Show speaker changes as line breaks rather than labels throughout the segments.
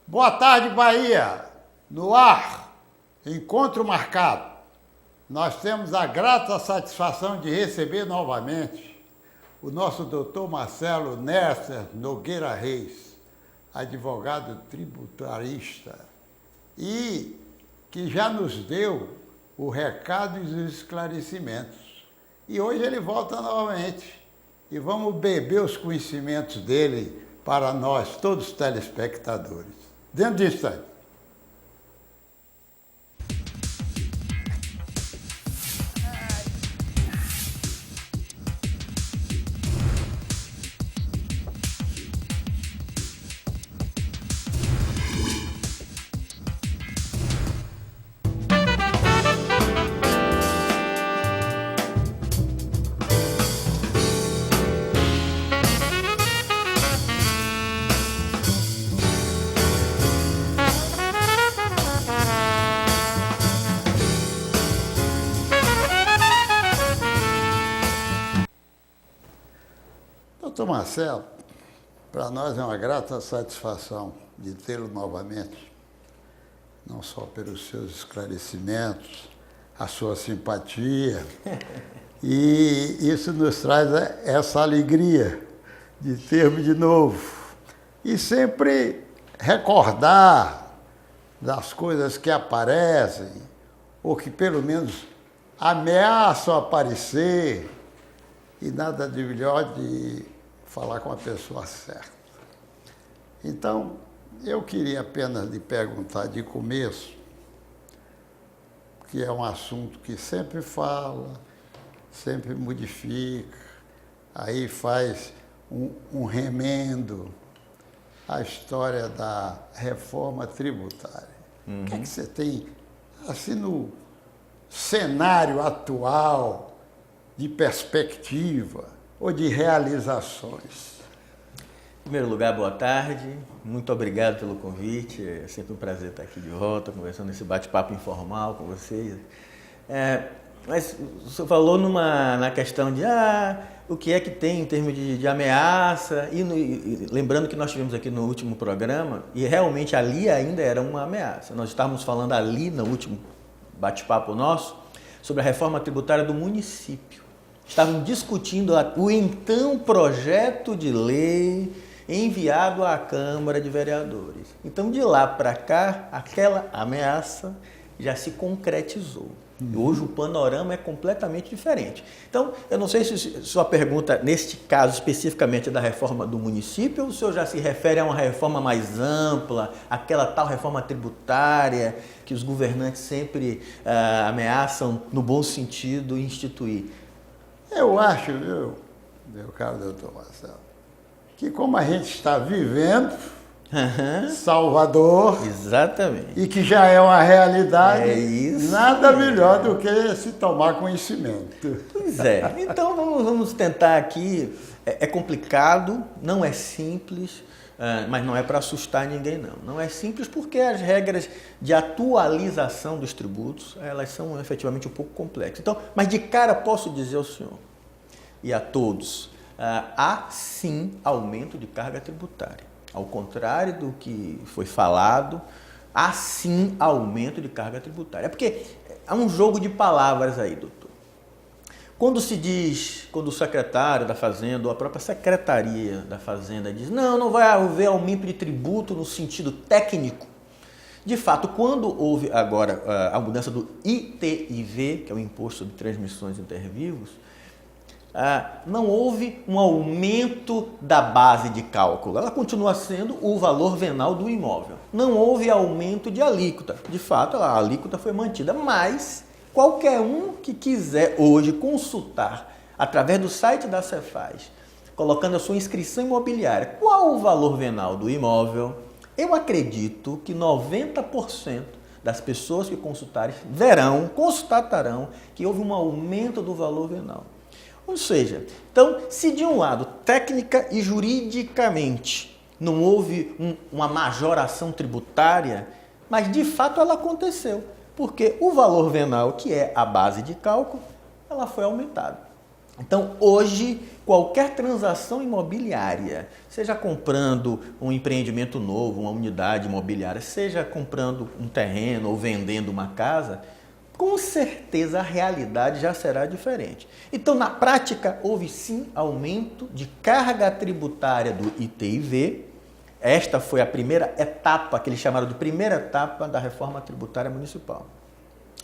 Boa tarde, Bahia. No ar, encontro marcado. Nós temos a grata satisfação de receber novamente o nosso doutor Marcelo Nercer Nogueira Reis, advogado tributarista, e que já nos deu o recado e os esclarecimentos. E hoje ele volta novamente e vamos beber os conhecimentos dele para nós, todos os telespectadores. Dentro de instante. Doutor Marcelo, para nós é uma grata satisfação de tê-lo novamente, não só pelos seus esclarecimentos, a sua simpatia, e isso nos traz essa alegria de ter-me de novo. E sempre recordar das coisas que aparecem, ou que pelo menos ameaçam aparecer, e nada de melhor de falar com a pessoa certa. Então, eu queria apenas lhe perguntar de começo, que é um assunto que sempre fala, sempre modifica, aí faz um remendo, a história da reforma tributária. O que é que você tem, assim, no cenário atual, de perspectiva ou de realizações?
Em primeiro lugar, boa tarde, muito obrigado pelo convite, é sempre um prazer estar aqui de volta, conversando nesse bate-papo informal com vocês. Mas o senhor falou na questão de o que é que tem em termos de ameaça, e lembrando que nós tivemos aqui no último programa, e realmente ali ainda era uma ameaça. Nós estávamos falando ali no último bate-papo nosso sobre a reforma tributária do município. Estavam discutindo o então projeto de lei enviado à Câmara de Vereadores. Então, de lá para cá, aquela ameaça já se concretizou. E hoje o panorama é completamente diferente. Então, eu não sei se sua pergunta, neste caso especificamente, é da reforma do município, ou o senhor já se refere a uma reforma mais ampla, aquela tal reforma tributária que os governantes sempre ameaçam, no bom sentido, instituir.
Eu acho, meu caro doutor Marcelo, que como a gente está vivendo, Salvador,
exatamente,
e que já é uma realidade,
isso,
nada melhor do que se tomar conhecimento.
Pois é, então vamos tentar aqui, é complicado, não é simples, mas não é para assustar ninguém não. Não é simples porque as regras de atualização dos tributos, elas são efetivamente um pouco complexas. Então, mas de cara posso dizer ao senhor e a todos, há sim aumento de carga tributária. Ao contrário do que foi falado, há sim aumento de carga tributária. É porque há um jogo de palavras aí, doutor. Quando o secretário da Fazenda ou a própria Secretaria da Fazenda diz não vai haver aumento de tributo no sentido técnico, de fato, quando houve agora a mudança do ITIV, que é o Imposto sobre Transmissões Intervivos, não houve um aumento da base de cálculo. Ela continua sendo o valor venal do imóvel. Não houve aumento de alíquota. De fato, a alíquota foi mantida, mas qualquer um que quiser hoje consultar através do site da Cefaz, colocando a sua inscrição imobiliária, qual o valor venal do imóvel, eu acredito que 90% das pessoas que constatarão que houve um aumento do valor venal. Ou seja, então, se de um lado, técnica e juridicamente, não houve uma majoração tributária, mas de fato ela aconteceu, porque o valor venal, que é a base de cálculo, ela foi aumentada. Então, hoje, qualquer transação imobiliária, seja comprando um empreendimento novo, uma unidade imobiliária, seja comprando um terreno ou vendendo uma casa, com certeza a realidade já será diferente. Então, na prática, houve sim aumento de carga tributária do ITIV. Esta foi a primeira etapa, que eles chamaram de primeira etapa da reforma tributária municipal.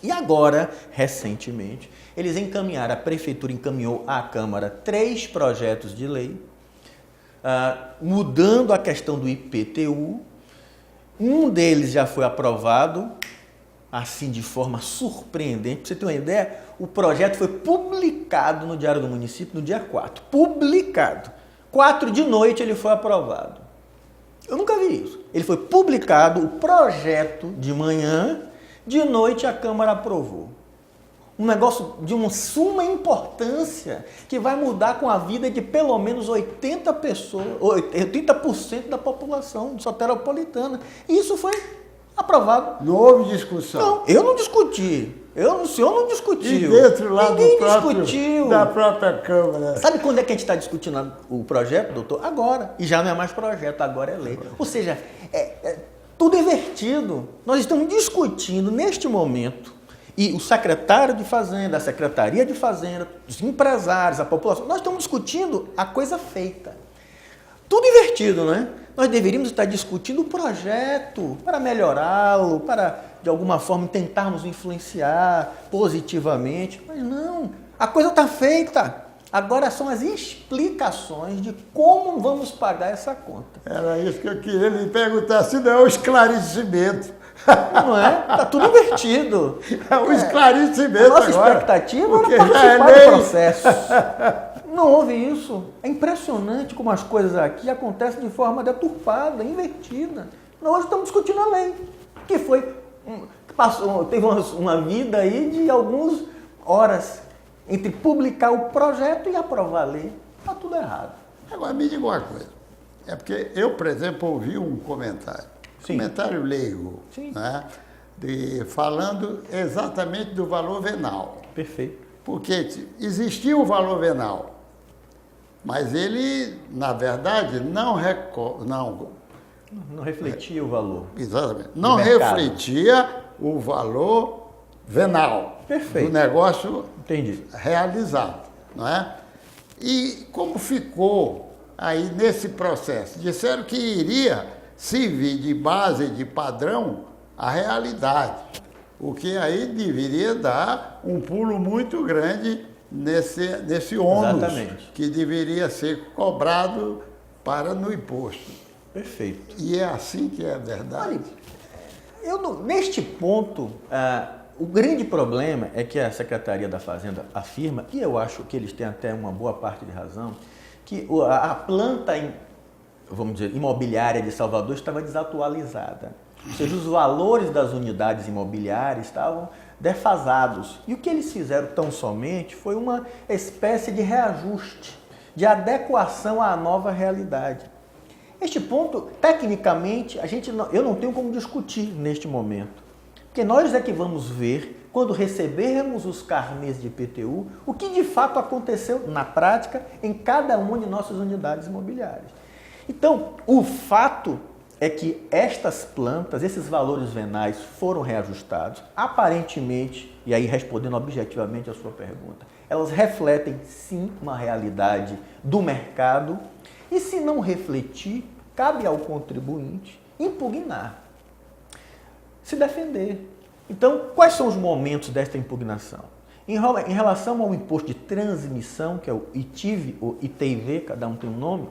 E agora, recentemente, eles encaminharam, a Prefeitura encaminhou à Câmara 3 projetos de lei, mudando a questão do IPTU. Um deles já foi aprovado, assim de forma surpreendente. Para você ter uma ideia, o projeto foi publicado no Diário do Município no dia 4. Publicado. 4 de noite ele foi aprovado. Eu nunca vi isso. Ele foi publicado, o projeto de manhã, de noite a Câmara aprovou. Um negócio de uma suma importância que vai mudar com a vida de pelo menos 80% da população soteropolitana. E isso foi aprovado.
Não houve discussão.
Não, eu não discuti. O senhor não discutiu.
E dentro lá
discutiu.
Da própria Câmara.
Sabe quando é que a gente está discutindo o projeto, doutor? Agora. E já não é mais projeto, agora é lei. Ou seja, tudo invertido. Nós estamos discutindo neste momento, e o secretário de Fazenda, a Secretaria de Fazenda, os empresários, a população, nós estamos discutindo a coisa feita. Tudo invertido, né? Nós deveríamos estar discutindo o projeto para melhorá-lo, para, de alguma forma, tentarmos influenciar positivamente. Mas não, a coisa está feita. Agora são as explicações de como vamos pagar essa conta.
Era isso que eu queria lhe perguntar, se não é o esclarecimento.
Não é? Está tudo invertido.
É um esclarecimento agora.
A nossa expectativa era participar do processo. Não houve isso. É impressionante como as coisas aqui acontecem de forma deturpada, invertida. Nós hoje estamos discutindo a lei, que teve uma vida aí de algumas horas entre publicar o projeto e aprovar a lei. Está tudo errado.
Agora, me diga uma coisa. É porque eu, por exemplo, ouvi um comentário.
Sim.
Comentário leigo.
Sim.
Né, falando exatamente do valor venal.
Perfeito.
Porque existia o valor venal, mas ele, na verdade, não
refletia o valor.
Exatamente. Não refletia o valor venal.
Perfeito.
Do negócio
Entendi.
realizado. Não é? E como ficou aí nesse processo? Disseram que iria servir de base, de padrão, a realidade. O que aí deveria dar um pulo muito grande nesse ônus.
Exatamente.
Que deveria ser cobrado no imposto.
Perfeito.
E é assim que é a verdade.
Olha, neste ponto, o grande problema é que a Secretaria da Fazenda afirma, e eu acho que eles têm até uma boa parte de razão, que a planta, vamos dizer, imobiliária de Salvador estava desatualizada. Ou seja, os valores das unidades imobiliárias estavam defasados. E o que eles fizeram tão somente foi uma espécie de reajuste, de adequação à nova realidade. Este ponto, tecnicamente, eu não tenho como discutir neste momento. Porque nós é que vamos ver, quando recebermos os carnês de IPTU, o que de fato aconteceu na prática em cada uma de nossas unidades imobiliárias. Então, o fato é que estas plantas, esses valores venais foram reajustados, aparentemente, e aí respondendo objetivamente a sua pergunta, elas refletem sim uma realidade do mercado, e se não refletir, cabe ao contribuinte impugnar, se defender. Então, quais são os momentos desta impugnação? Em relação ao imposto de transmissão, que é o ITIV ou ITIV, cada um tem um nome,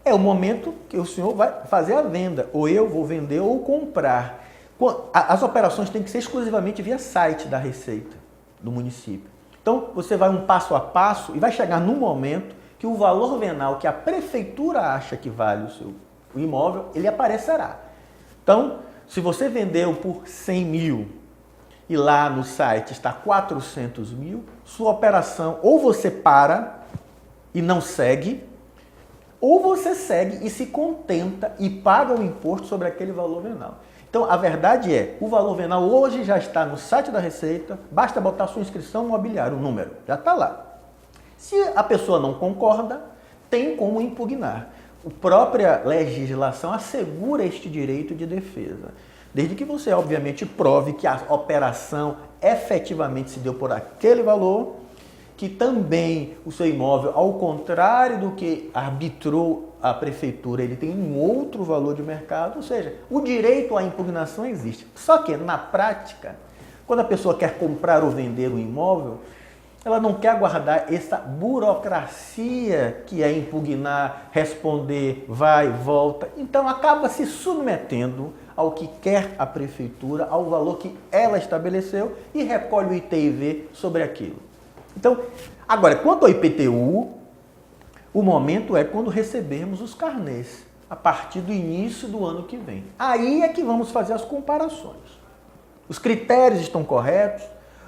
é o momento que o senhor vai fazer a venda, ou eu vou vender ou comprar. As operações têm que ser exclusivamente via site da Receita do município. Então, você vai um passo a passo e vai chegar num momento que o valor venal que a prefeitura acha que vale o imóvel, ele aparecerá. Então, se você vendeu por 100 mil e lá no site está 400 mil, sua operação ou você para e não segue, ou você segue e se contenta e paga o imposto sobre aquele valor venal. Então, a verdade é, o valor venal hoje já está no site da Receita, basta botar sua inscrição imobiliária, o número, já está lá. Se a pessoa não concorda, tem como impugnar. A própria legislação assegura este direito de defesa, desde que você, obviamente, prove que a operação efetivamente se deu por aquele valor, que também o seu imóvel, ao contrário do que arbitrou a prefeitura, ele tem um outro valor de mercado, ou seja, o direito à impugnação existe. Só que, na prática, quando a pessoa quer comprar ou vender um imóvel, ela não quer aguardar essa burocracia que é impugnar, responder, vai, volta. Então, acaba se submetendo ao que quer a prefeitura, ao valor que ela estabeleceu e recolhe o ITIV sobre aquilo. Então, agora, quanto ao IPTU, o momento é quando recebermos os carnês, a partir do início do ano que vem. Aí é que vamos fazer as comparações. Os critérios estão corretos,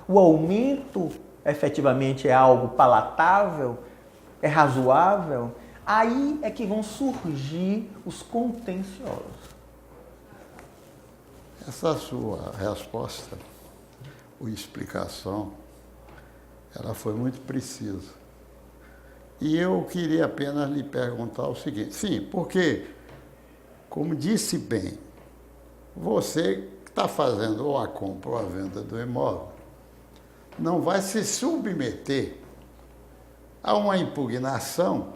o aumento efetivamente é algo palatável, é razoável, aí é que vão surgir os contenciosos.
Essa sua resposta, ou explicação, ela foi muito precisa. E eu queria apenas lhe perguntar o seguinte, sim, porque, como disse bem, você que está fazendo ou a compra ou a venda do imóvel, não vai se submeter a uma impugnação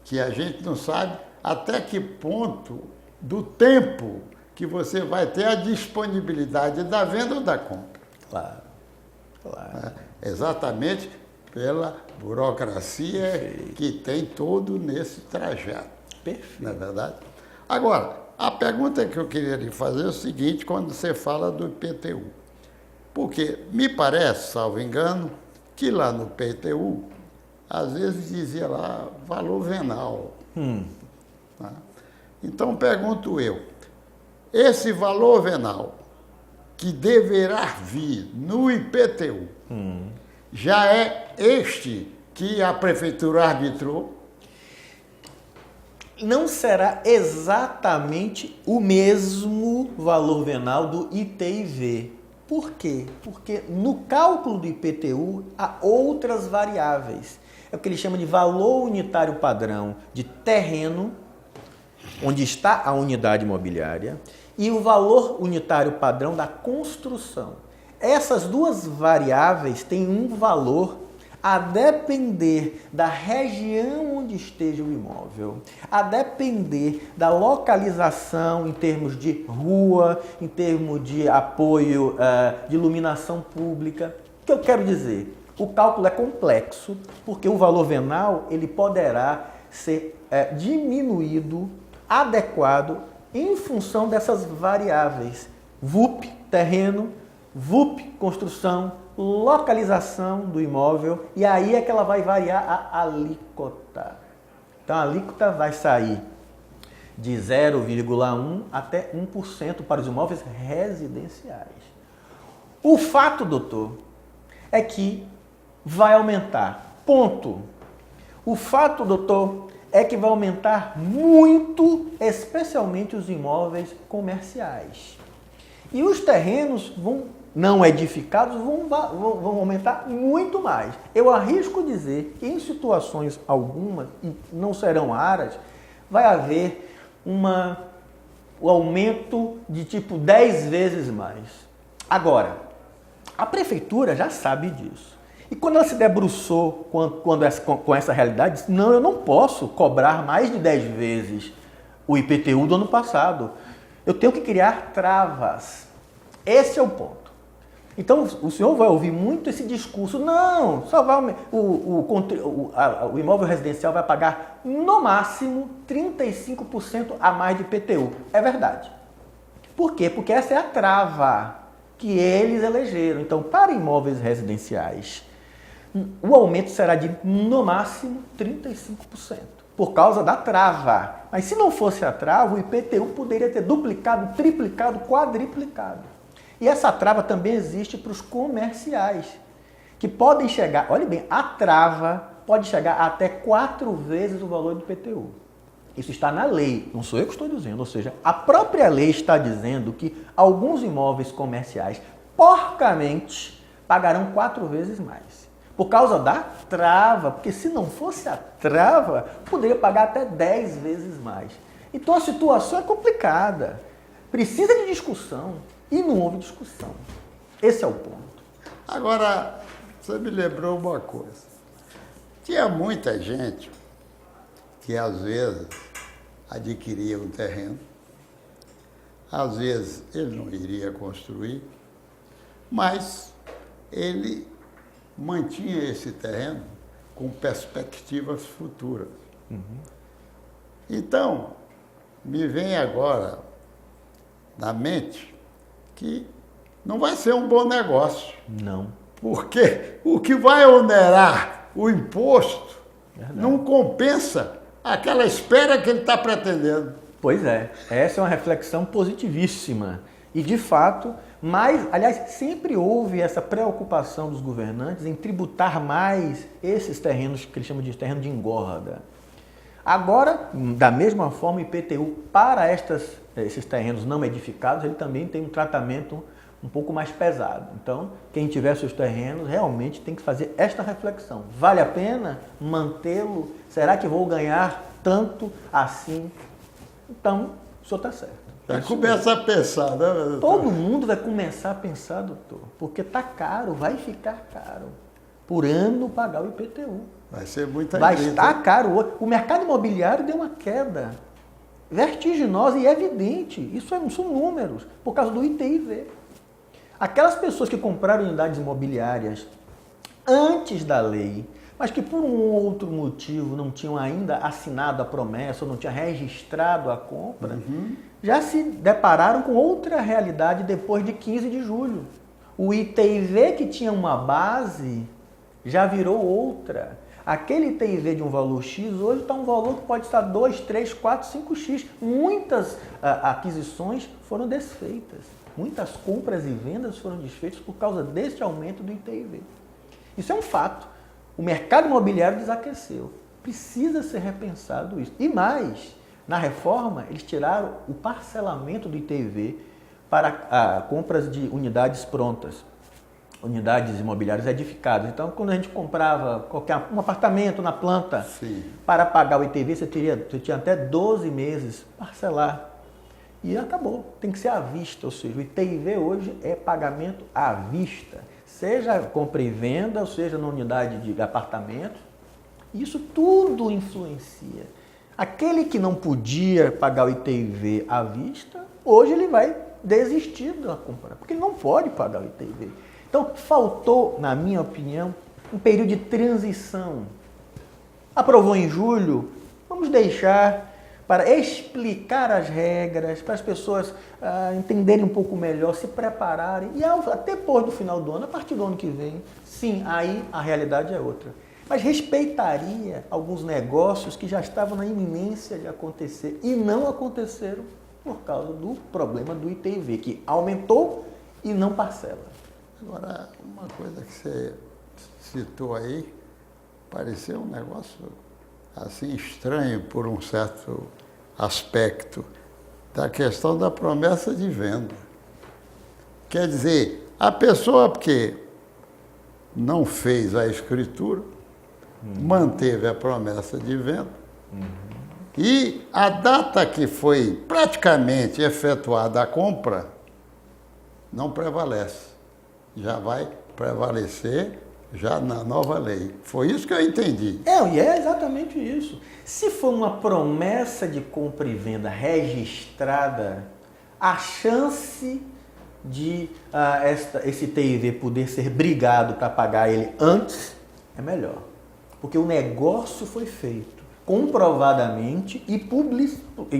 que a gente não sabe até que ponto do tempo que você vai ter a disponibilidade da venda ou da compra.
Claro, claro.
Exatamente pela burocracia que tem todo nesse trajeto.
Perfeito.
Não é verdade? Agora, a pergunta que eu queria lhe fazer é o seguinte, quando você fala do IPTU. Porque me parece, salvo engano, que lá no IPTU, às vezes dizia lá valor venal. Tá? Então, pergunto eu, esse valor venal que deverá vir no IPTU, já é este que a prefeitura arbitrou?
Não será exatamente o mesmo valor venal do ITIV. Por quê? Porque no cálculo do IPTU há outras variáveis. É o que ele chama de valor unitário padrão de terreno, onde está a unidade imobiliária, e o valor unitário padrão da construção. Essas duas variáveis têm um valor a depender da região onde esteja o imóvel, a depender da localização em termos de rua, em termos de apoio de iluminação pública. O que eu quero dizer? O cálculo é complexo, porque o valor venal ele poderá ser diminuído, adequado, em função dessas variáveis. VUP, terreno, VUP, construção, localização do imóvel, e aí é que ela vai variar a alíquota. Então a alíquota vai sair de 0,1% até 1% para os imóveis residenciais. O fato, doutor, é que vai aumentar. Ponto. O fato, doutor, é que vai aumentar muito, especialmente os imóveis comerciais. E os terrenos não edificados vão aumentar muito mais. Eu arrisco dizer que em situações algumas, e não serão raras, vai haver um aumento de tipo 10 vezes mais. Agora, a prefeitura já sabe disso. E quando ela se debruçou com essa realidade, disse, não, eu não posso cobrar mais de 10 vezes o IPTU do ano passado. Eu tenho que criar travas. Esse é o ponto. Então, o senhor vai ouvir muito esse discurso, não, só vai o imóvel residencial vai pagar no máximo 35% a mais de IPTU. É verdade. Por quê? Porque essa é a trava que eles elegeram. Então, para imóveis residenciais, o aumento será de no máximo 35%, por causa da trava. Mas se não fosse a trava, o IPTU poderia ter duplicado, triplicado, quadriplicado. E essa trava também existe para os comerciais, que podem chegar, olha bem, a trava pode chegar até 4 vezes o valor do IPTU. Isso está na lei, não sou eu que estou dizendo. Ou seja, a própria lei está dizendo que alguns imóveis comerciais, porcamente, pagarão 4 vezes mais. Por causa da trava, porque se não fosse a trava, poderia pagar até 10 vezes mais. Então a situação é complicada. Precisa de discussão e não houve discussão. Esse é o ponto.
Agora, você me lembrou uma coisa. Tinha muita gente que às vezes adquiria um terreno, às vezes ele não iria construir, mas ele mantinha esse terreno com perspectivas futuras. Então, me vem agora na mente que não vai ser um bom negócio.
Não.
Porque o que vai onerar o imposto
Verdade.
não compensa aquela espera que ele está pretendendo.
Pois é, essa é uma reflexão positivíssima. E de fato, aliás, sempre houve essa preocupação dos governantes em tributar mais esses terrenos que eles chamam de terreno de engorda. Agora, da mesma forma, o IPTU para esses terrenos não edificados, ele também tem um tratamento um pouco mais pesado. Então, quem tiver seus terrenos realmente tem que fazer esta reflexão. Vale a pena mantê-lo? Será que vou ganhar tanto assim? Então, o senhor está certo.
Vai começar a pensar, né, doutor?
Todo mundo vai começar a pensar, doutor, porque está caro, vai ficar caro. Por ano pagar o IPTU.
Vai ser muita
Vai
grita.
estar caro. O mercado imobiliário deu uma queda vertiginosa e evidente. Isso não são números, por causa do ITIV. Aquelas pessoas que compraram unidades imobiliárias antes da lei, mas que por um outro motivo não tinham ainda assinado a promessa ou não tinham registrado a compra, já se depararam com outra realidade depois de 15 de julho. O ITIV que tinha uma base já virou outra. Aquele ITIV de um valor X hoje está um valor que pode estar 2, 3, 4, 5X. Muitas aquisições foram desfeitas. Muitas compras e vendas foram desfeitas por causa deste aumento do ITIV. Isso é um fato. O mercado imobiliário desaqueceu. Precisa ser repensado isso. E mais, na reforma, eles tiraram o parcelamento do ITIV para compras de unidades prontas, unidades imobiliárias edificadas. Então, quando a gente comprava um apartamento na planta,
Sim.
para pagar o ITIV, você tinha até 12 meses parcelar. E acabou. Tem que ser à vista. Ou seja, o ITIV hoje é pagamento à vista. Seja compra e venda, ou seja na unidade de apartamento. Isso tudo influencia. Aquele que não podia pagar o ITIV à vista, hoje ele vai desistir da compra, porque ele não pode pagar o ITIV. Então, faltou, na minha opinião, um período de transição. Aprovou em julho, vamos deixar para explicar as regras, para as pessoas entenderem um pouco melhor, se prepararem. E até depois do final do ano, a partir do ano que vem, sim, aí a realidade é outra. Mas respeitaria alguns negócios que já estavam na iminência de acontecer e não aconteceram por causa do problema do ITIV, que aumentou e não parcela.
Agora, uma coisa que você citou aí, pareceu um negócio assim estranho por um certo aspecto da questão da promessa de venda. Quer dizer, a pessoa que não fez a escritura, manteve a promessa de venda, e a data que foi praticamente efetuada a compra não prevalece. Já vai prevalecer já na nova lei. Foi isso que eu entendi.
E é exatamente isso. Se for uma promessa de compra e venda registrada, a chance de esse TIV poder ser brigado para pagar ele antes é melhor. Porque o negócio foi feito comprovadamente e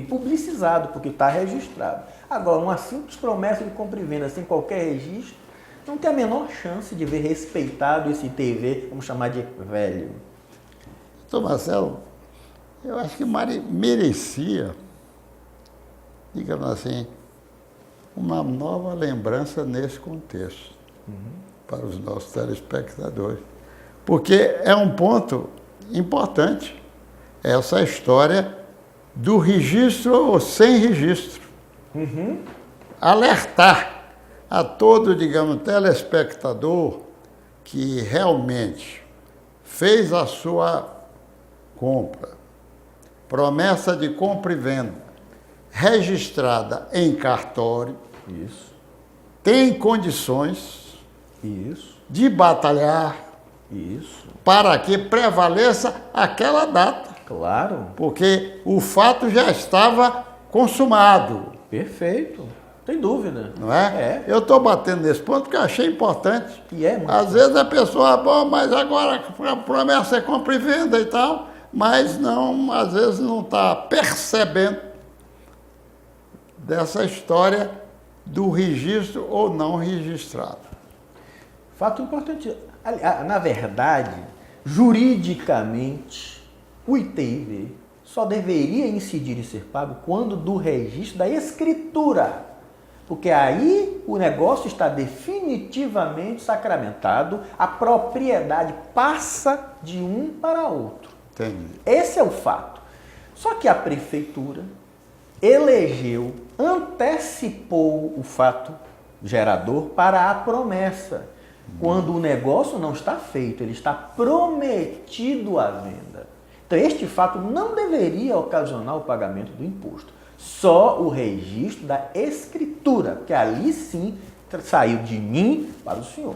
publicizado, porque está registrado. Agora, uma simples promessa de compra e venda sem qualquer registro, não tem a menor chance de ver respeitado esse ITV, vamos chamar de velho.
Doutor Marcelo, eu acho que merecia, digamos assim, uma nova lembrança nesse contexto, para os nossos telespectadores. Porque é um ponto importante essa história do registro ou sem registro. Alertar a todo, digamos, telespectador que realmente fez a sua compra, promessa de compra e venda, registrada em cartório,
Isso.
tem condições
Isso.
de batalhar
Isso.
para que prevaleça aquela data,
Claro.
porque o fato já estava consumado,
Perfeito. Sem dúvida.
não é? Eu estou batendo nesse ponto porque eu achei importante.
E é muito
Às vezes a pessoa, bom, mas agora a promessa é compra e venda e tal, mas não, às vezes não está percebendo dessa história do registro ou não registrado.
Fato importante. Na verdade, juridicamente, o ITIV só deveria incidir e ser pago quando do registro da escritura. Porque aí o negócio está definitivamente sacramentado, a propriedade passa de um para outro.
Entendi.
Esse é o fato. Só que a prefeitura elegeu, antecipou o fato gerador para a promessa. Quando o negócio não está feito, ele está prometido à venda. Então, este fato não deveria ocasionar o pagamento do imposto. Só o registro da escritura, que ali sim saiu de mim para o senhor.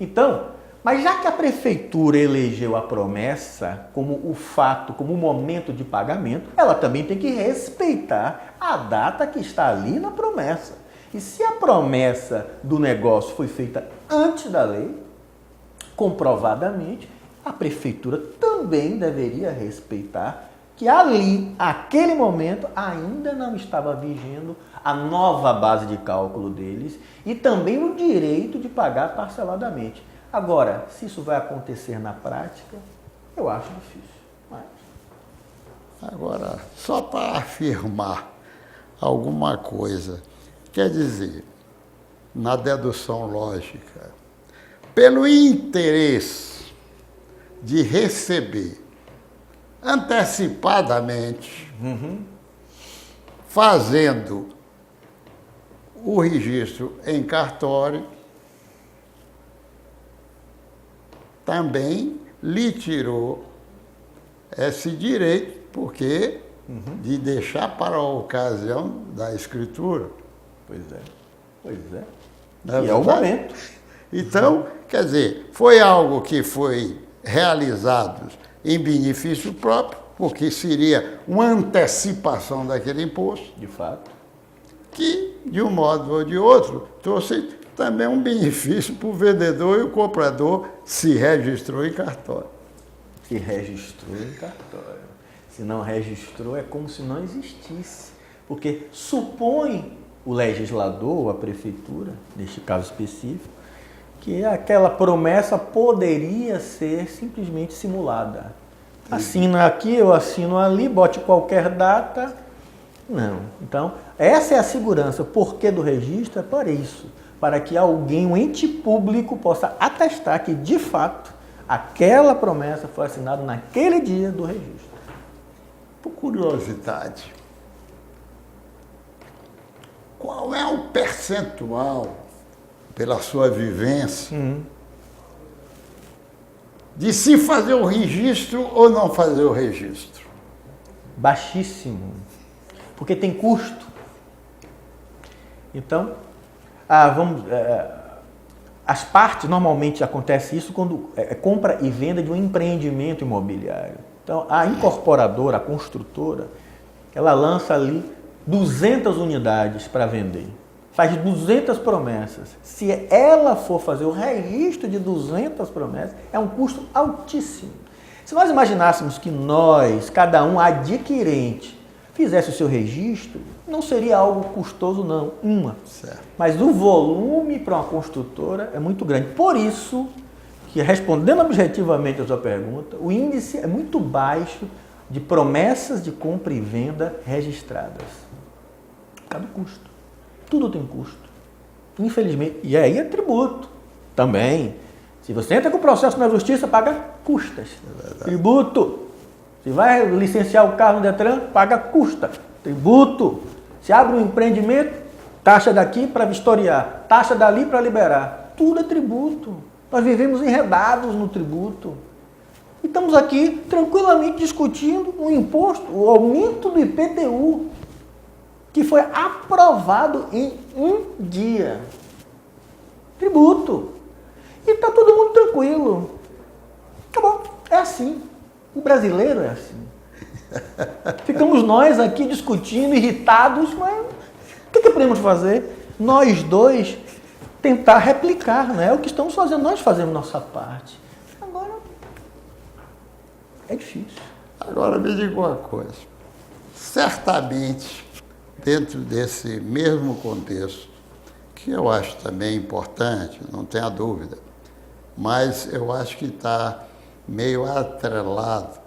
Então, mas já que a prefeitura elegeu a promessa como o fato, como o momento de pagamento, ela também tem que respeitar a data que está ali na promessa. E se a promessa do negócio foi feita antes da lei, comprovadamente, a prefeitura também deveria respeitar que ali, aquele momento, ainda não estava vigendo a nova base de cálculo deles e também o direito de pagar parceladamente. Agora, se isso vai acontecer na prática, eu acho difícil. Mas...
Agora, só para afirmar alguma coisa, quer dizer, na dedução lógica, pelo interesse de receber antecipadamente, fazendo o registro em cartório, também lhe tirou esse direito, porque de deixar para a ocasião da escritura.
Pois é, pois é.
Não é
E é o
verdade?
momento.
Então, quer dizer, foi algo que foi realizado em benefício próprio, porque seria uma antecipação daquele imposto,
De fato.
que, de um modo ou de outro, trouxe também um benefício para o vendedor e o comprador se registrou em cartório.
Se registrou em cartório. Se não registrou, é como se não existisse. Porque supõe o legislador ou a prefeitura, neste caso específico, que aquela promessa poderia ser simplesmente simulada. Assina aqui, eu assino ali, bote qualquer data. Não. Então, essa é a segurança. O porquê do registro é para isso. Para que alguém, um ente público, possa atestar que, de fato, aquela promessa foi assinada naquele dia do registro.
Por curiosidade, qual é o percentual, pela sua vivência, de se fazer o registro ou não fazer o registro?
Baixíssimo. Porque tem custo. Então, as partes, normalmente acontece isso quando é compra e venda de um empreendimento imobiliário. Então, a incorporadora, a construtora, ela lança ali 200 unidades para vender. Faz 200 promessas. Se ela for fazer o registro de 200 promessas, é um custo altíssimo. Se nós imaginássemos que nós, cada um adquirente, fizesse o seu registro, não seria algo custoso, não.
Certo.
Mas o volume para uma construtora é muito grande. Por isso, que respondendo objetivamente a sua pergunta, o índice é muito baixo de promessas de compra e venda registradas. Por causa do custo. Tudo tem custo. Infelizmente. E aí é tributo também. Se você entra com processo na justiça, paga custas. Tributo. Se vai licenciar o carro no Detran, paga custa, tributo. Se abre um empreendimento, taxa daqui para vistoriar, taxa dali para liberar. Tudo é tributo. Nós vivemos enredados no tributo. E estamos aqui tranquilamente discutindo um imposto, o aumento do IPTU, que foi aprovado em um dia. Tributo. E está todo mundo tranquilo. Acabou. É assim. O brasileiro é assim. Ficamos nós aqui discutindo, irritados, mas o que podemos fazer? Nós dois tentar replicar, né? É o que estamos fazendo, nós fazemos nossa parte. Agora, é difícil.
Agora me diga uma coisa. Certamente, dentro desse mesmo contexto, que eu acho também importante, não tenha dúvida, mas eu acho que está meio atrelado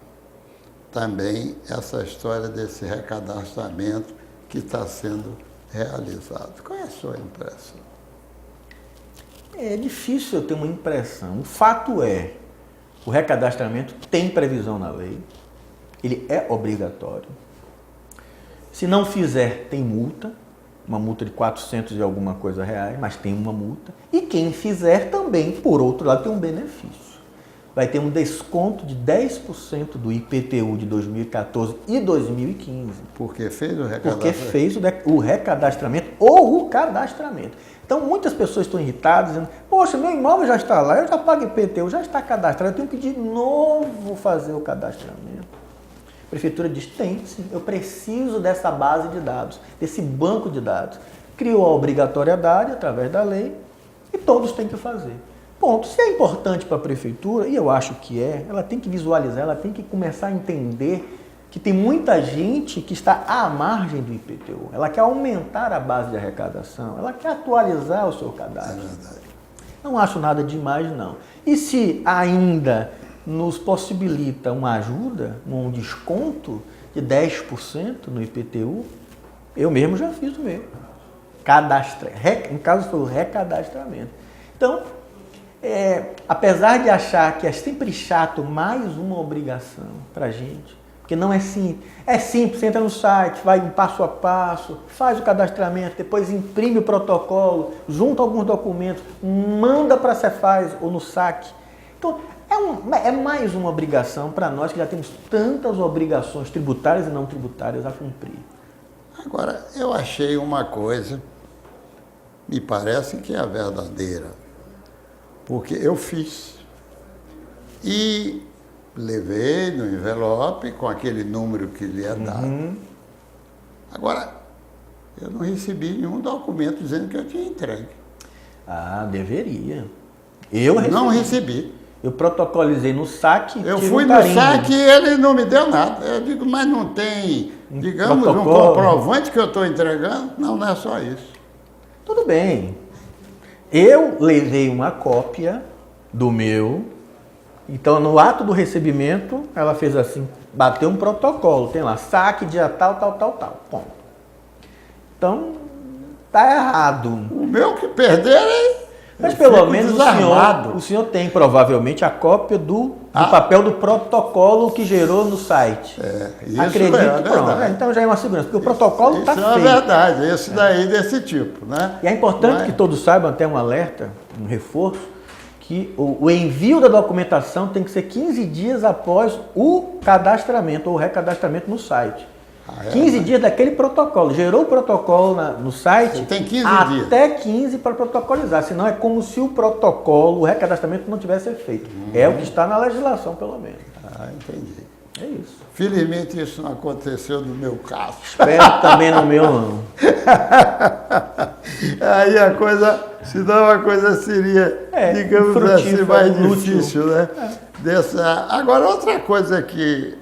também essa história desse recadastramento que está sendo realizado. Qual é a sua impressão?
É difícil eu ter uma impressão. O fato é, o recadastramento tem previsão na lei, ele é obrigatório. Se não fizer, tem multa, uma multa de 400 e alguma coisa reais, mas tem uma multa. E quem fizer também, por outro lado, tem um benefício. Vai ter um desconto de 10% do IPTU de 2014 e 2015.
Porque fez o recadastramento?
Porque fez o recadastramento ou o cadastramento. Então, muitas pessoas estão irritadas, dizendo, poxa, meu imóvel já está lá, eu já pago IPTU, já está cadastrado, eu tenho que de novo fazer o cadastramento. A prefeitura diz, tem sim, eu preciso dessa base de dados, desse banco de dados. Criou a obrigatoriedade através da lei e todos têm que fazer. Ponto. Se é importante para a prefeitura, e eu acho que é, ela tem que visualizar, ela tem que começar a entender que tem muita gente que está à margem do IPTU. Ela quer aumentar a base de arrecadação, ela quer atualizar o seu cadastro. É verdade. Não acho nada demais, não. E se ainda nos possibilita uma ajuda, um desconto de 10% no IPTU, eu mesmo já fiz o meu. No caso foi o recadastramento. Então, apesar de achar que é sempre chato, mais uma obrigação para a gente, porque não é simples. É simples, você entra no site, vai passo a passo, faz o cadastramento, depois imprime o protocolo, junta alguns documentos, manda para a Cefaz ou no SAC. Então, é mais uma obrigação para nós que já temos tantas obrigações tributárias e não tributárias a cumprir.
Agora, eu achei uma coisa, me parece que é a verdadeira. Porque eu fiz e levei no envelope com aquele número que lhe é dado. Agora, eu não recebi nenhum documento dizendo que eu tinha entregue.
Ah, deveria. Eu recebi.
Não recebi.
Eu protocolizei no SAC.
Eu fui no SAC e ele não me deu nada. Eu digo, mas não tem, digamos, um comprovante que eu estou entregando? Não, não é só isso.
Tudo bem. Eu levei uma cópia do meu, então no ato do recebimento, ela fez assim, bateu um protocolo, tem lá, saque dia tal, ponto. Então, tá errado.
O meu que perderem,
mas pelo menos o senhor tem provavelmente a cópia do papel do protocolo que gerou no site.
Isso
acredito, pronto. Então já é uma segurança, porque o protocolo está feito.
Isso é verdade, esse daí desse tipo, né?
E é importante que todos saibam, até um alerta, um reforço, que o envio da documentação tem que ser 15 dias após o cadastramento ou recadastramento no site. 15 dias daquele protocolo. Gerou o protocolo no site,
você tem 15 dias.
Até 15 para protocolizar. Senão é como se o protocolo, o recadastramento não tivesse feito. É o que está na legislação, pelo menos.
Entendi.
É isso.
Felizmente isso não aconteceu no meu caso.
Espero também no meu não.
Aí a coisa, senão a coisa seria, digamos assim, mais difícil, né? Agora, outra coisa que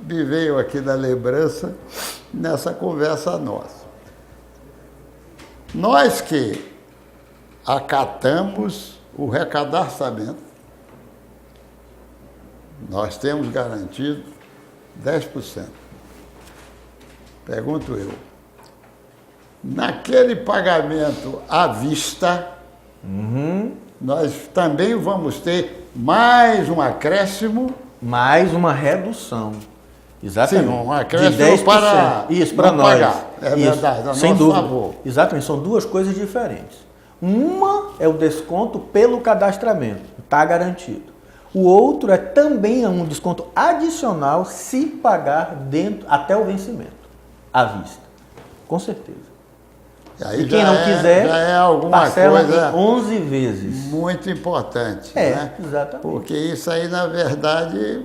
me veio aqui na lembrança nessa conversa nossa. Nós que acatamos o recadastramento, nós temos garantido 10%. Pergunto eu, naquele pagamento à vista, nós também vamos ter mais um acréscimo
mais uma redução. Exatamente.
Sim, um
de
acréscimo
10%.
para
Isso, para
não
nós.
pagar. É
Isso,
verdade, a
sem
nosso
dúvida.
favor.
Exatamente, são duas coisas diferentes. Uma é o desconto pelo cadastramento, está garantido. O outro é também um desconto adicional se pagar até o vencimento, à vista. Com certeza.
Aí
E quem não quiser,
já é alguma
parcela
coisa
em 11 vezes.
muito importante,
É,
né?
exatamente.
Porque isso aí, na verdade,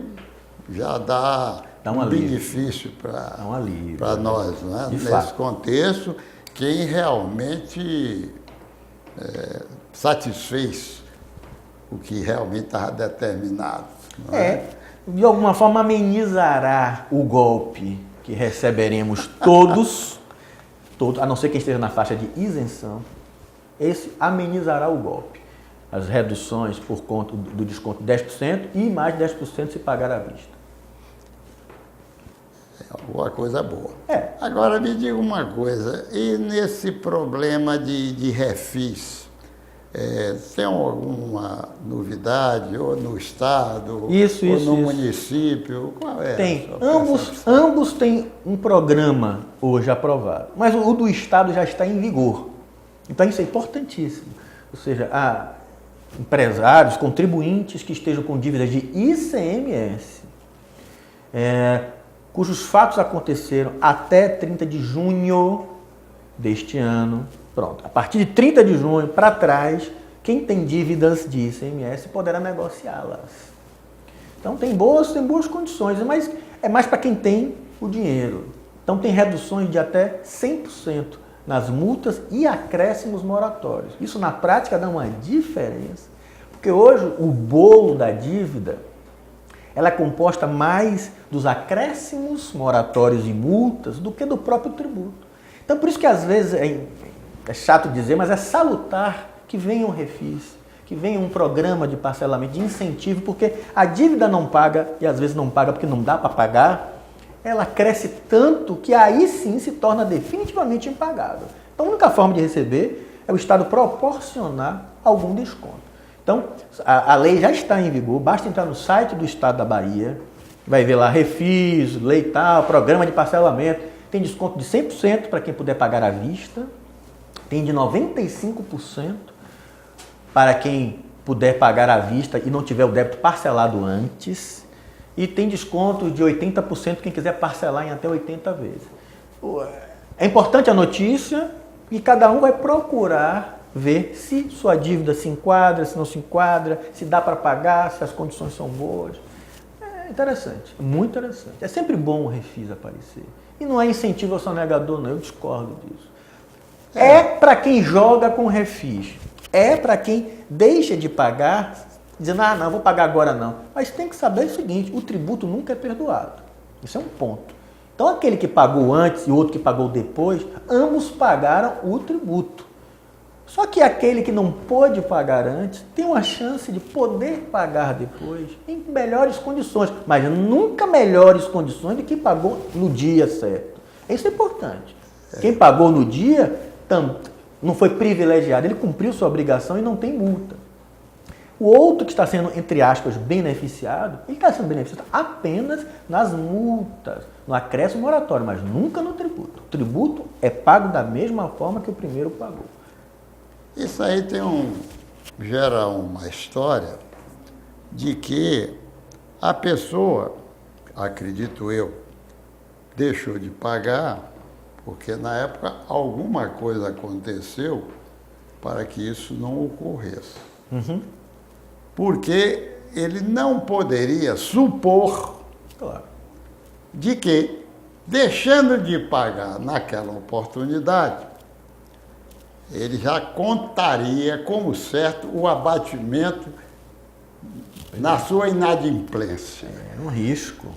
já dá
um
um
alívio.
benefício
Dá um alívio,
para nós, né?
De
Nesse
fato.
contexto, quem realmente satisfez o que realmente estava determinado. Não
De alguma forma amenizará o golpe que receberemos todos, a não ser quem esteja na faixa de isenção, esse amenizará o golpe. As reduções por conta do desconto de 10% e mais 10% se pagar à vista.
É uma coisa boa.
É.
Agora me diga uma coisa, e nesse problema de refis, tem alguma novidade, ou no Estado,
Isso,
ou
isso,
no
isso.
município? Qual é
Tem.
a sua percepção?
Ambos têm um programa hoje aprovado, mas o do Estado já está em vigor. Então isso é importantíssimo. Ou seja, há empresários, contribuintes que estejam com dívidas de ICMS, cujos fatos aconteceram até 30 de junho deste ano. Pronto, a partir de 30 de junho para trás, quem tem dívidas de ICMS poderá negociá-las. Então tem boas condições, mas é mais para quem tem o dinheiro. Então tem reduções de até 100% nas multas e acréscimos moratórios. Isso na prática dá uma diferença, porque hoje o bolo da dívida ela é composta mais dos acréscimos moratórios e multas do que do próprio tributo. Então por isso que às vezes é chato dizer, mas é salutar que venha um refis, que venha um programa de parcelamento, de incentivo, porque a dívida não paga, e às vezes não paga porque não dá para pagar, ela cresce tanto que aí sim se torna definitivamente impagável. Então a única forma de receber é o Estado proporcionar algum desconto. Então a lei já está em vigor, basta entrar no site do Estado da Bahia, vai ver lá refis, lei tal, programa de parcelamento, tem desconto de 100% para quem puder pagar à vista, tem de 95% para quem puder pagar à vista e não tiver o débito parcelado antes. E tem desconto de 80% quem quiser parcelar em até 80 vezes. É importante a notícia e cada um vai procurar ver se sua dívida se enquadra, se não se enquadra, se dá para pagar, se as condições são boas. É interessante, muito interessante. É sempre bom o refis aparecer. E não é incentivo ao sonegador, não, eu discordo disso. É para quem joga com refis. É para quem deixa de pagar, dizendo, não, vou pagar agora não. Mas tem que saber o seguinte, o tributo nunca é perdoado. Isso é um ponto. Então aquele que pagou antes e outro que pagou depois, ambos pagaram o tributo. Só que aquele que não pôde pagar antes, tem uma chance de poder pagar depois, em melhores condições. Mas nunca melhores condições do que pagou no dia certo. Isso é importante. Quem pagou no dia não foi privilegiado, ele cumpriu sua obrigação e não tem multa. O outro que está sendo, entre aspas, beneficiado, ele está sendo beneficiado apenas nas multas, no acréscimo moratório, mas nunca no tributo. O tributo é pago da mesma forma que o primeiro pagou.
Isso aí gera uma história de que a pessoa, acredito eu, deixou de pagar porque na época alguma coisa aconteceu para que isso não ocorresse.
Uhum.
Porque ele não poderia supor de que, deixando de pagar naquela oportunidade, ele já contaria como certo o abatimento na sua inadimplência.
É um risco.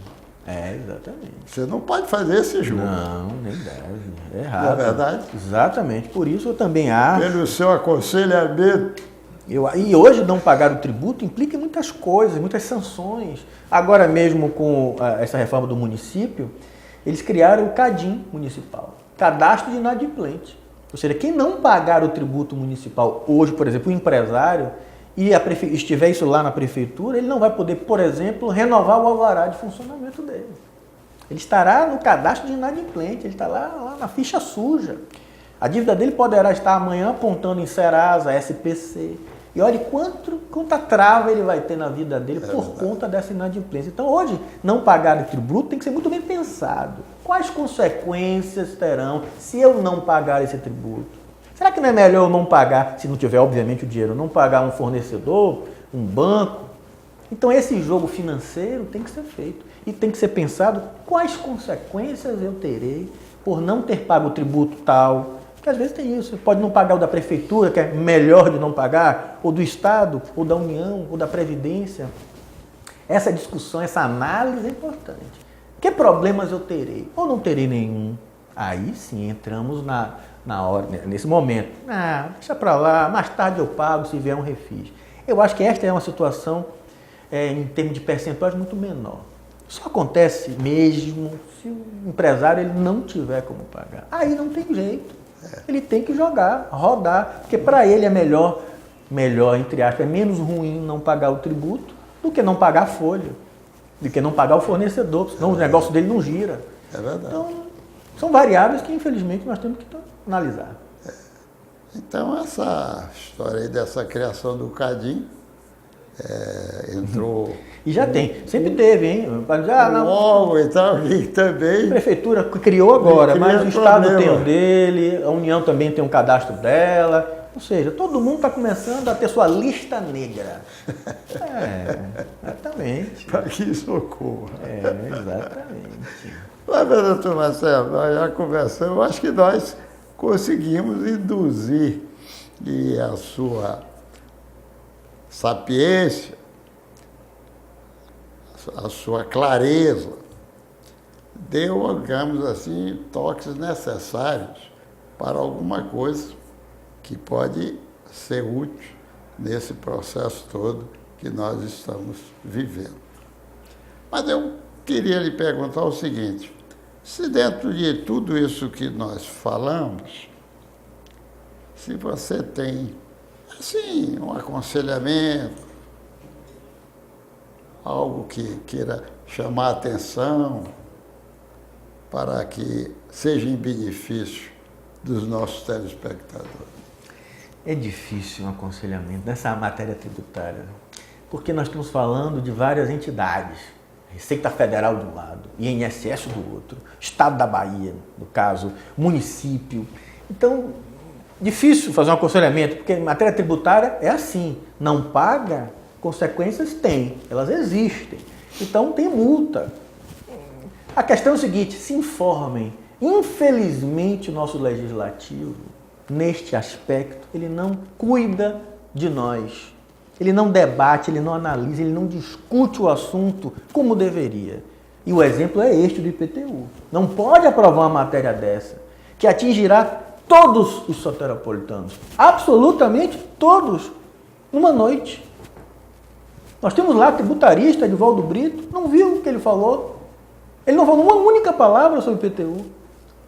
Exatamente.
Você não pode fazer esse jogo.
Não, nem deve. É errado.
Não é verdade?
Exatamente. Por isso eu também acho.
Pelo seu aconselhamento.
E hoje não pagar o tributo implica muitas coisas, muitas sanções. Agora mesmo com essa reforma do município, eles criaram o CADIM municipal, Cadastro de Inadimplente. Ou seja, quem não pagar o tributo municipal hoje, por exemplo, o empresário, e estiver isso lá na prefeitura, ele não vai poder, por exemplo, renovar o alvará de funcionamento dele. Ele estará no cadastro de inadimplente, ele está lá na ficha suja. A dívida dele poderá estar amanhã apontando em Serasa, SPC. E olhe quanta trava ele vai ter na vida dele por conta dessa inadimplência. Então, hoje, não pagar o tributo tem que ser muito bem pensado. Quais consequências terão se eu não pagar esse tributo? Será que não é melhor eu não pagar, se não tiver, obviamente, o dinheiro, não pagar um fornecedor, um banco? Então, esse jogo financeiro tem que ser feito. E tem que ser pensado quais consequências eu terei por não ter pago o tributo tal. Porque às vezes tem isso. Você pode não pagar o da prefeitura, que é melhor de não pagar, ou do Estado, ou da União, ou da Previdência. Essa discussão, essa análise é importante. Que problemas eu terei? Ou não terei nenhum? Aí sim entramos na hora, nesse momento. Deixa para lá, mais tarde eu pago se vier um refis. Eu acho que esta é uma situação, em termos de percentuais, muito menor. Só acontece mesmo se o empresário ele não tiver como pagar. Aí não tem jeito. Ele tem que jogar, rodar, porque para ele é melhor, entre aspas, é menos ruim não pagar o tributo do que não pagar a folha, do que não pagar o fornecedor, senão o negócio dele não gira.
É verdade.
Então, são variáveis que, infelizmente, nós temos que analisar.
Então, essa história aí dessa criação do CADIM entrou...
E já tem, sempre teve, hein?
Logo e tal, e também...
A prefeitura criou agora, mas o Estado
problema.
tem o dele, a União também tem um cadastro dela. Ou seja, todo mundo está começando a ter sua lista negra. Exatamente.
Para que isso ocorra.
Exatamente.
Mas, doutor Marcelo, nós já conversamos, eu acho que nós conseguimos induzir e a sua sapiência, a sua clareza, deu, digamos assim, toques necessários para alguma coisa que pode ser útil nesse processo todo que nós estamos vivendo. Mas eu queria lhe perguntar o seguinte, se dentro de tudo isso que nós falamos, se você tem, assim, um aconselhamento, algo que queira chamar a atenção para que seja em benefício dos nossos telespectadores.
É difícil um aconselhamento nessa matéria tributária, porque nós estamos falando de várias entidades, Receita Federal de um lado, INSS do outro, Estado da Bahia, no caso, município. Então, difícil fazer um aconselhamento, porque matéria tributária é assim, não paga, consequências tem, elas existem. Então tem multa. A questão é o seguinte, se informem. Infelizmente o nosso legislativo, neste aspecto, ele não cuida de nós. Ele não debate, ele não analisa, ele não discute o assunto como deveria. E o exemplo é este do IPTU. Não pode aprovar uma matéria dessa, que atingirá todos os soteropolitanos. Absolutamente todos, numa noite. Nós temos lá tributarista, Edivaldo Brito, não viu o que ele falou. Ele não falou uma única palavra sobre o IPTU.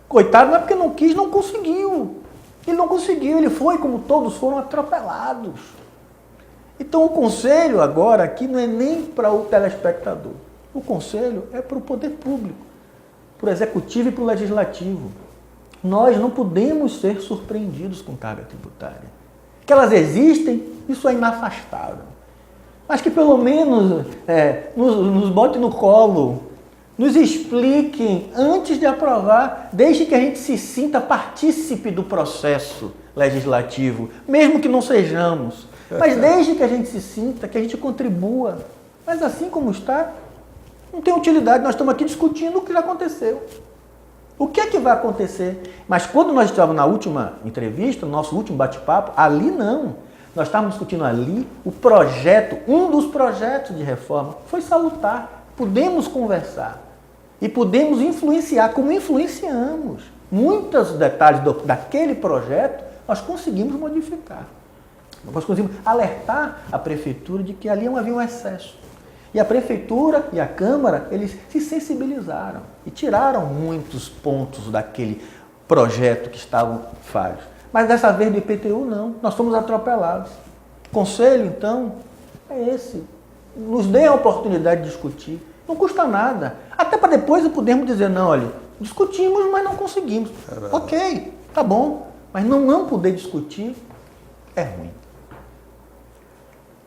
Coitado, não é porque não quis, não conseguiu. Ele não conseguiu, ele foi, como todos foram, atropelados. Então o conselho agora aqui não é nem para o telespectador. O conselho é para o poder público, para o executivo e para o legislativo. Nós não podemos ser surpreendidos com carga tributária. Que elas existem, isso é inafastável. Mas que pelo menos nos botem no colo, nos expliquem antes de aprovar, desde que a gente se sinta partícipe do processo legislativo, mesmo que não sejamos, mas desde que a gente se sinta, que a gente contribua. Mas assim como está, não tem utilidade, nós estamos aqui discutindo o que já aconteceu. O que é que vai acontecer? Mas quando nós estávamos na última entrevista, no nosso último bate-papo, ali não. Nós estávamos discutindo ali o projeto, um dos projetos de reforma. Foi salutar. Podemos conversar e podemos influenciar, como influenciamos. Muitos detalhes daquele projeto nós conseguimos modificar. Nós conseguimos alertar a prefeitura de que ali havia um excesso. E a prefeitura e a Câmara, eles se sensibilizaram e tiraram muitos pontos daquele projeto que estavam falhos. Mas dessa vez do IPTU não, nós fomos atropelados. conselho, então, é esse. Nos dê a oportunidade de discutir. Não custa nada. Até para depois podermos dizer, não, olha, discutimos, mas não conseguimos. Ok, tá bom. Mas não poder discutir é ruim.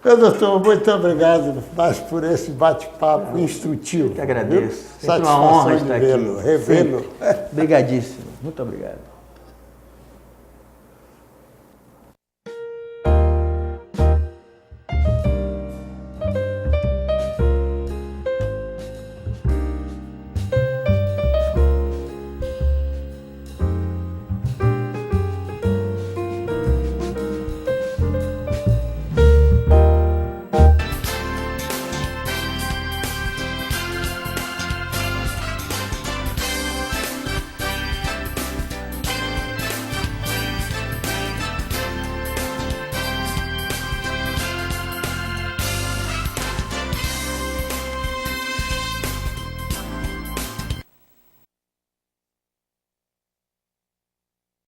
Meu doutor, muito obrigado mais por esse bate-papo instrutivo.
Eu que agradeço.
Viu?
Sempre uma honra
Satisfação
estar
de vê-lo,
aqui.
revê-lo.
Obrigadíssimo. Muito obrigado.